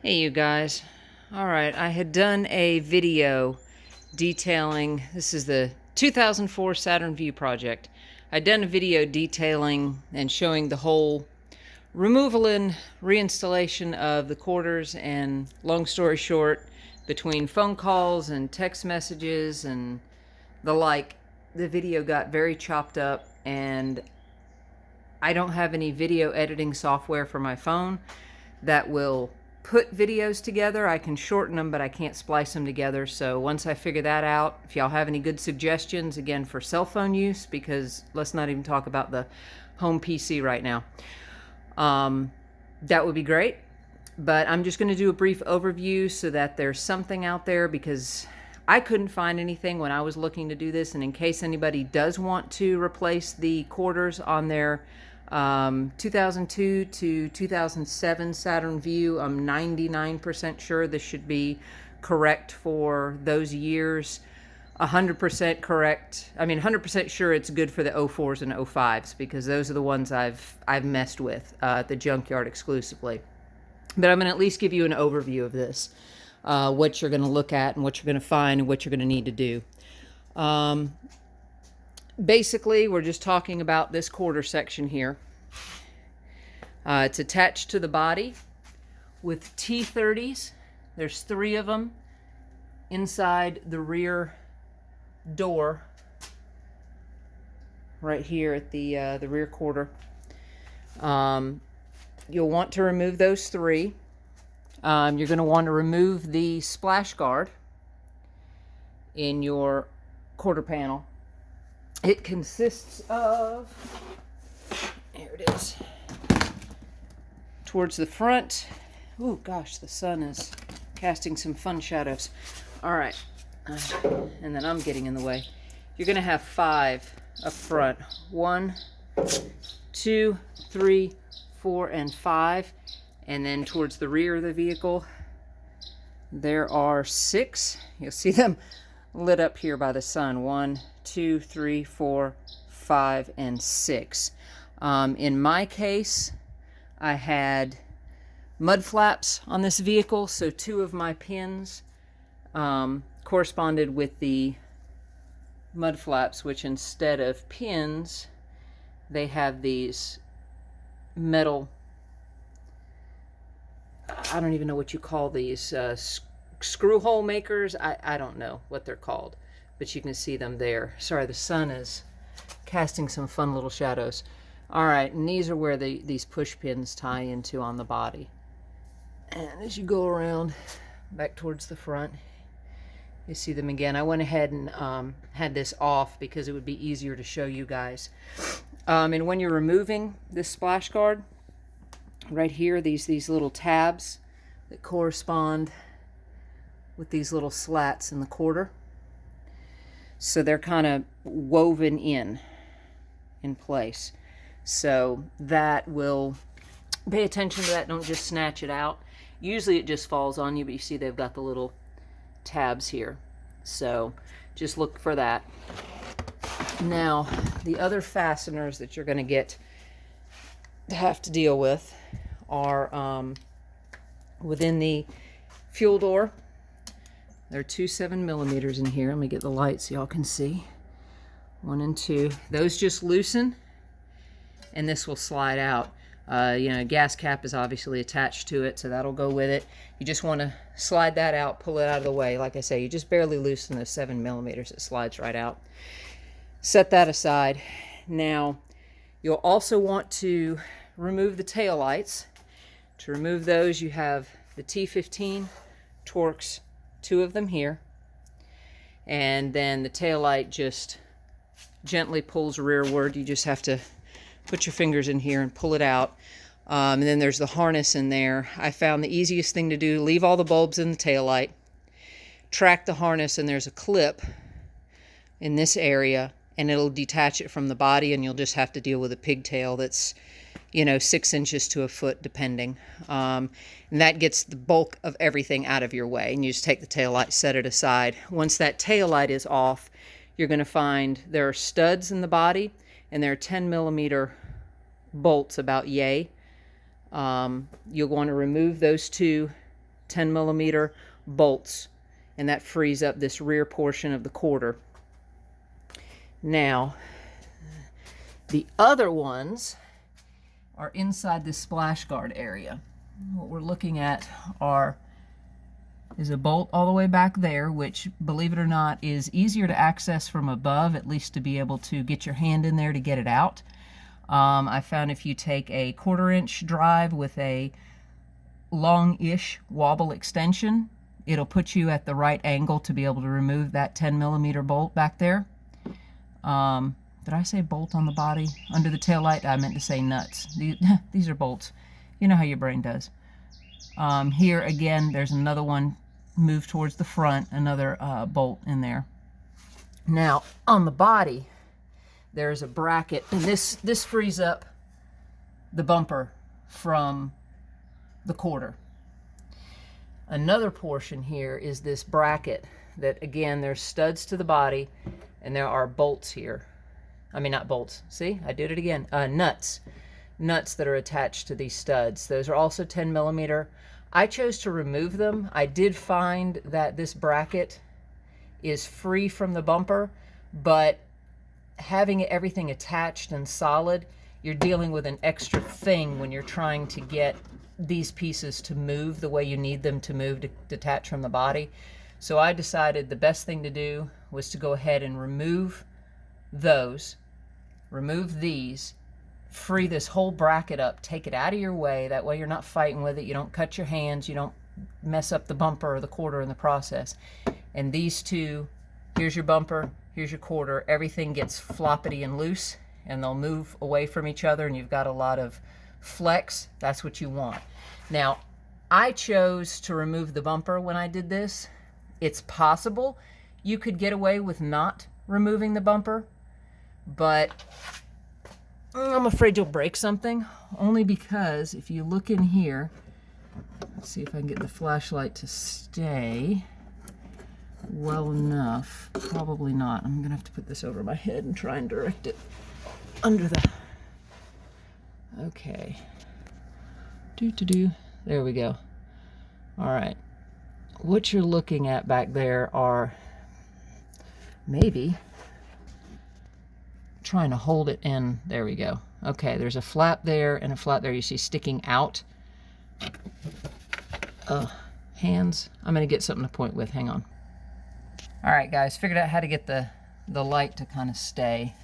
Hey you guys. Alright, I had done a video detailing, this is the 2004 Saturn View project. I'd done a video detailing and showing the whole removal and reinstallation of the quarters, and long story short, between phone calls and text messages and the like, the video got very chopped up, and I don't have any video editing software for my phone that will put videos together. I can shorten them, but I can't splice them together. So once I figure that out, if y'all have any good suggestions, again, for cell phone use, because let's not even talk about the home PC right now, that would be great. But I'm just going to do a brief overview so that there's something out there, because I couldn't find anything when I was looking to do this. And in case anybody does want to replace the quarters on their 2002 to 2007 Saturn View, I'm 99% sure this should be correct for those years. 100% correct. I mean, 100% sure it's good for the 04s and 05s, because those are the ones I've messed with at the junkyard exclusively. But I'm going to at least give you an overview of this, what you're going to look at and what you're going to find and what you're going to need to do. Basically, we're just talking about this quarter section here. It's attached to the body with T30s. There's 3 of them inside the rear door right here at the rear quarter. You'll want to remove those 3. You're going to want to remove the splash guard in your quarter panel. It consists of, here it is, towards the front. Oh gosh, the sun is casting some fun shadows. All right, and then I'm getting in the way. You're going to have 5 up front. 1, 2, 3, 4, and 5. And then towards the rear of the vehicle, there are 6. You'll see them lit up here by the sun. 1, 2, 3, 4, 5, and 6. In my case, I had mud flaps on this vehicle, so 2 of my pins corresponded with the mud flaps, which instead of pins, they have these metal, I don't even know what you call these, screw hole makers. I don't know what they're called, but you can see them there. Sorry, the sun is casting some fun little shadows. All right, and these are where these push pins tie into on the body. And as you go around back towards the front, you see them again. I went ahead and had this off because it would be easier to show you guys. And when you're removing this splash guard, right here, these little tabs that correspond with these little slats in the quarter. So they're kind of woven in place. So that will, pay attention to that, don't just snatch it out. Usually it just falls on you, but you see they've got the little tabs here. So just look for that. Now, the other fasteners that you're going to have to deal with are within the fuel door. There are 2 7mm in here. Let me get the light so y'all can see. 1 and 2. Those just loosen, and this will slide out. Gas cap is obviously attached to it, so that'll go with it. You just want to slide that out, pull it out of the way. Like I say, you just barely loosen those 7mm. It slides right out. Set that aside. Now, you'll also want to remove the taillights. To remove those, you have the T15 Torx, 2 of them here, and then the taillight just gently pulls rearward. You just have to put your fingers in here and pull it out. And then there's the harness in there. I found the easiest thing to do, leave all the bulbs in the taillight, track the harness, and there's a clip in this area, and it'll detach it from the body, and you'll just have to deal with a pigtail that's 6 inches to a foot, depending. And that gets the bulk of everything out of your way. And you just take the taillight, set it aside. Once that taillight is off, you're going to find there are studs in the body, and there are 10mm bolts about yay. You'll want to remove those 2 10mm bolts, and that frees up this rear portion of the quarter. Now, the other ones are inside this splash guard area. What we're looking at is a bolt all the way back there, which, believe it or not, is easier to access from above, at least to be able to get your hand in there to get it out. I found if you take a 1/4-inch drive with a long-ish wobble extension, it'll put you at the right angle to be able to remove that 10mm bolt back there. Did I say bolt on the body? Under the taillight, I meant to say nuts. These are bolts. You know how your brain does. Here again, there's another one moved towards the front, another bolt in there. Now, on the body, there's a bracket, and this frees up the bumper from the quarter. Another portion here is this bracket that, again, there's studs to the body, and there are bolts here. I mean, not bolts. See, I did it again. Nuts that are attached to these studs. Those are also 10mm. I chose to remove them. I did find that this bracket is free from the bumper, but having everything attached and solid, you're dealing with an extra thing when you're trying to get these pieces to move the way you need them to move to detach from the body. So I decided the best thing to do was to go ahead and remove those, remove these, free this whole bracket up, take it out of your way. That way you're not fighting with it. You don't cut your hands. You don't mess up the bumper or the quarter in the process. And these two, here's your bumper, here's your quarter. Everything gets floppity and loose, and they'll move away from each other, and you've got a lot of flex. That's what you want. Now, I chose to remove the bumper when I did this. It's possible you could get away with not removing the bumper, but I'm afraid you'll break something, only because if you look in here, let's see if I can get the flashlight to stay well enough. Probably not. I'm gonna have to put this over my head and try and direct it under the, okay. There we go. All right. What you're looking at back there are maybe trying to hold it in. There we go. Okay, there's a flap there and a flap there you see sticking out. Hands. I'm going to get something to point with. Hang on. All right, guys, figured out how to get the light to kind of stay.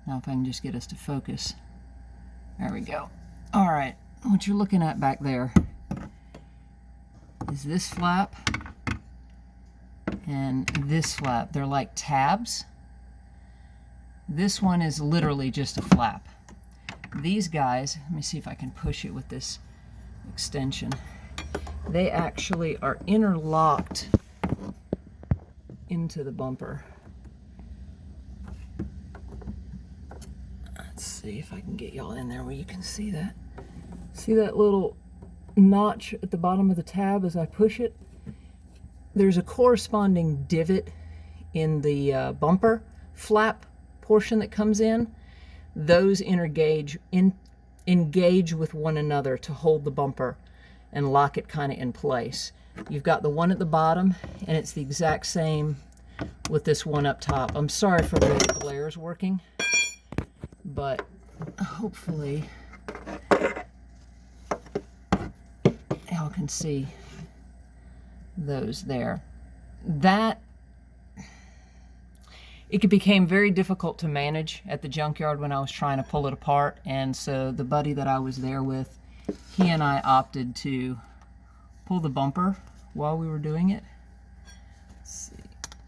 Now if I can just get us to focus. There we go. All right, what you're looking at back there is this flap and this flap. They're like tabs. This one is literally just a flap. These guys, let me see if I can push it with this extension. They actually are interlocked into the bumper. Let's see if I can get y'all in there where you can see that. See that little notch at the bottom of the tab as I push it? There's a corresponding divot in the bumper flap portion that comes in. Those engage with one another to hold the bumper and lock it kind of in place. You've got the one at the bottom, and it's the exact same with this one up top. I'm sorry for the way the glare's working, but hopefully y'all can see those there. It became very difficult to manage at the junkyard when I was trying to pull it apart, and so the buddy that I was there with, he and I opted to pull the bumper while we were doing it. Let's see,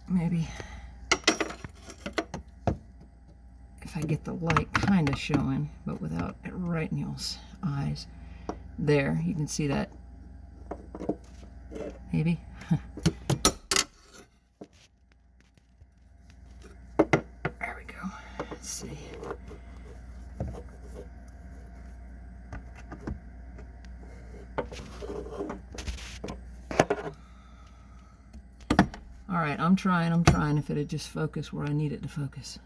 maybe if I get the light kind of showing, but without it right in y'all's eyes. There, you can see that. Maybe. There we go. Let's see. All right, I'm trying. If it'd just focus where I need it to focus.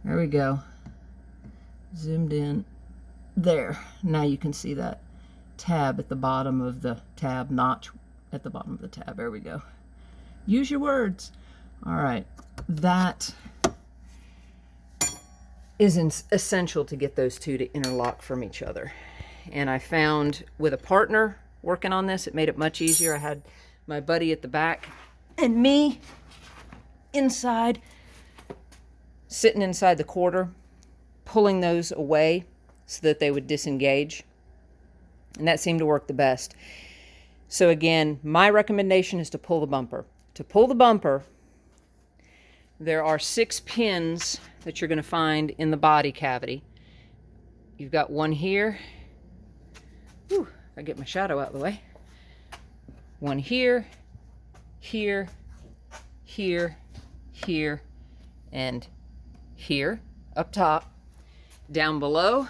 There we go. Zoomed in. There. Now you can see that tab at the bottom of the tab notch at the bottom of the tab. There we go. Use your words. All right, that is essential to get those two to interlock from each other. And I found with a partner working on this, it made it much easier. I had my buddy at the back and me inside, sitting inside the quarter, pulling those away so that they would disengage. And that seemed to work the best. So again, my recommendation is to pull the bumper. To pull the bumper, there are 6 pins that you're going to find in the body cavity. You've got one here. Whew, I get my shadow out of the way. One here, here, here, here, and here up top. Down below,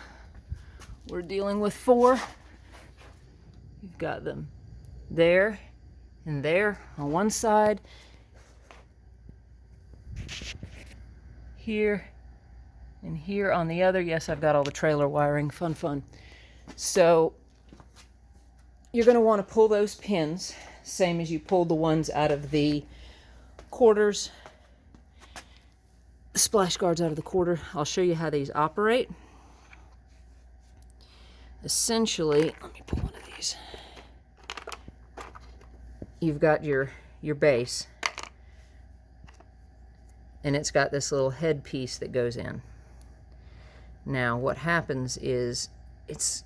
we're dealing with 4. You've got them there and there on one side, here and here on the other. Yes, I've got all the trailer wiring. Fun. So you're going to want to pull those pins, same as you pulled the ones out of the quarters, splash guards out of the quarter. I'll show you how these operate. Essentially, let me pull one of these. You've got your base, and it's got this little head piece that goes in. Now what happens is it's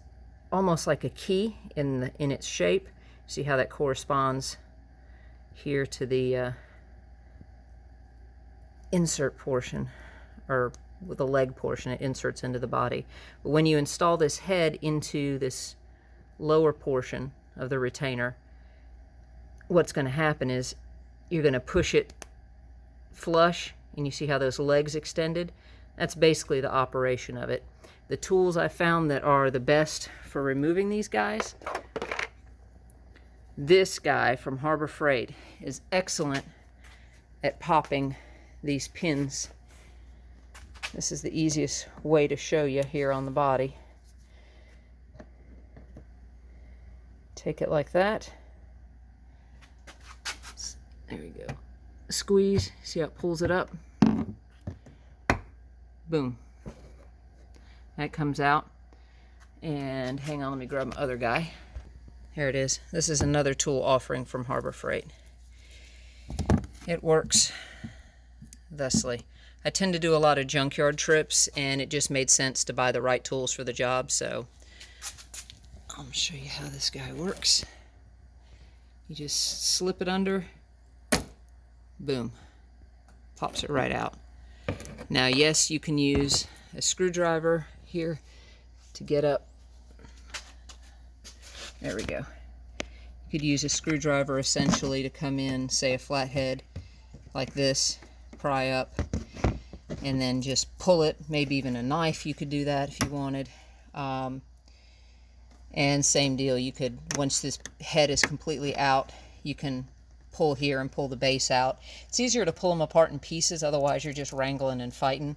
almost like a key in its shape. See how that corresponds here to the insert portion, or with the leg portion, it inserts into the body. But when you install this head into this lower portion of the retainer, what's going to happen is you're going to push it flush, and you see how those legs extended? That's basically the operation of it. The tools I found that are the best for removing these guys, this guy from Harbor Freight is excellent at popping these pins. This is the easiest way to show you here on the body. Take it like that. There we go. Squeeze. See how it pulls it up? Boom. That comes out. And hang on, let me grab my other guy. Here it is. This is another tool offering from Harbor Freight. It works thusly. I tend to do a lot of junkyard trips, and it just made sense to buy the right tools for the job, so I'll show you how this guy works. You just slip it under, boom, pops it right out. Now, yes, you can use a screwdriver here to get up. There we go. You could use a screwdriver essentially to come in, say a flathead like this, pry up, and then just pull it. Maybe even a knife, you could do that if you wanted. And same deal, you could, once this head is completely out, you can pull here and pull the base out. It's easier to pull them apart in pieces, otherwise you're just wrangling and fighting.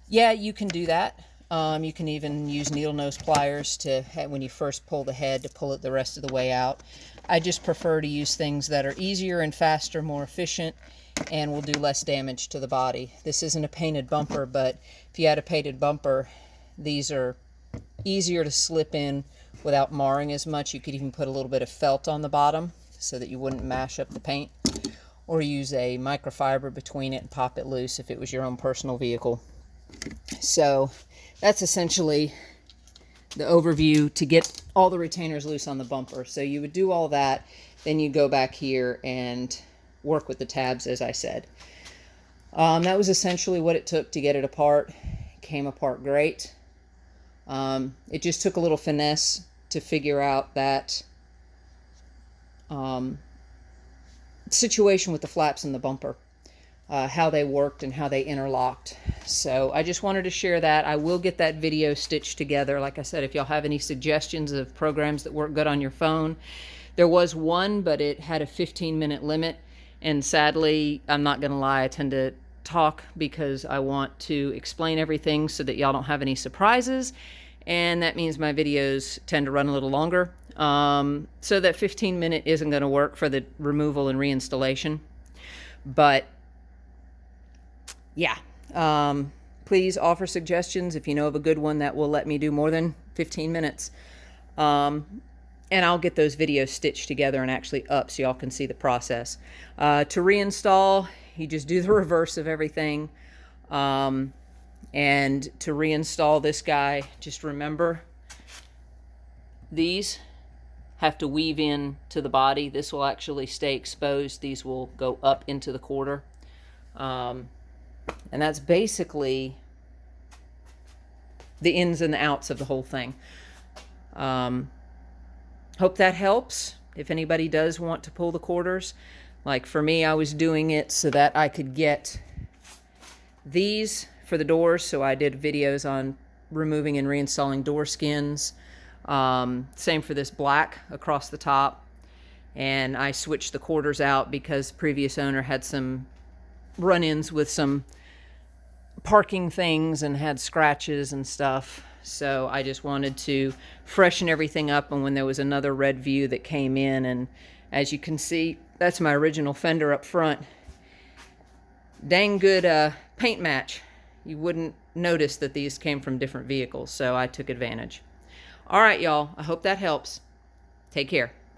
Yeah, you can do that. You can even use needle nose pliers to, when you first pull the head, to pull it the rest of the way out. I just prefer to use things that are easier and faster, more efficient, and will do less damage to the body. This isn't a painted bumper, but if you had a painted bumper, these are easier to slip in without marring as much. You could even put a little bit of felt on the bottom so that you wouldn't mash up the paint, or use a microfiber between it and pop it loose if it was your own personal vehicle. So that's essentially the overview to get all the retainers loose on the bumper. So you would do all that, then you go back here and work with the tabs, as I said. That was essentially what it took to get it apart. It came apart great. It just took a little finesse to figure out that situation with the flaps and the bumper, how they worked and how they interlocked. So I just wanted to share that. I will get that video stitched together. Like I said, if y'all have any suggestions of programs that work good on your phone. There was one, but it had a 15-minute limit. And sadly, I'm not going to lie, I tend to talk because I want to explain everything so that y'all don't have any surprises. and that means my videos tend to run a little longer. So that 15-minute isn't going to work for the removal and reinstallation. But yeah, please offer suggestions if you know of a good one that will let me do more than 15 minutes. And I'll get those videos stitched together and actually up so y'all can see the process. To reinstall, you just do the reverse of everything. And to reinstall this guy, just remember these have to weave in to the body. This will actually stay exposed. These will go up into the quarter. And that's basically the ins and the outs of the whole thing. Hope that helps. If anybody does want to pull the quarters, like for me, I was doing it so that I could get these for the doors. So I did videos on removing and reinstalling door skins. Same for this black across the top. And I switched the quarters out because the previous owner had some run-ins with some parking things and had scratches and stuff. So I just wanted to freshen everything up, and when there was another red view that came in, and as you can see, that's my original fender up front. Dang good paint match. You wouldn't notice that these came from different vehicles, so I took advantage. All right, y'all. I hope that helps. Take care.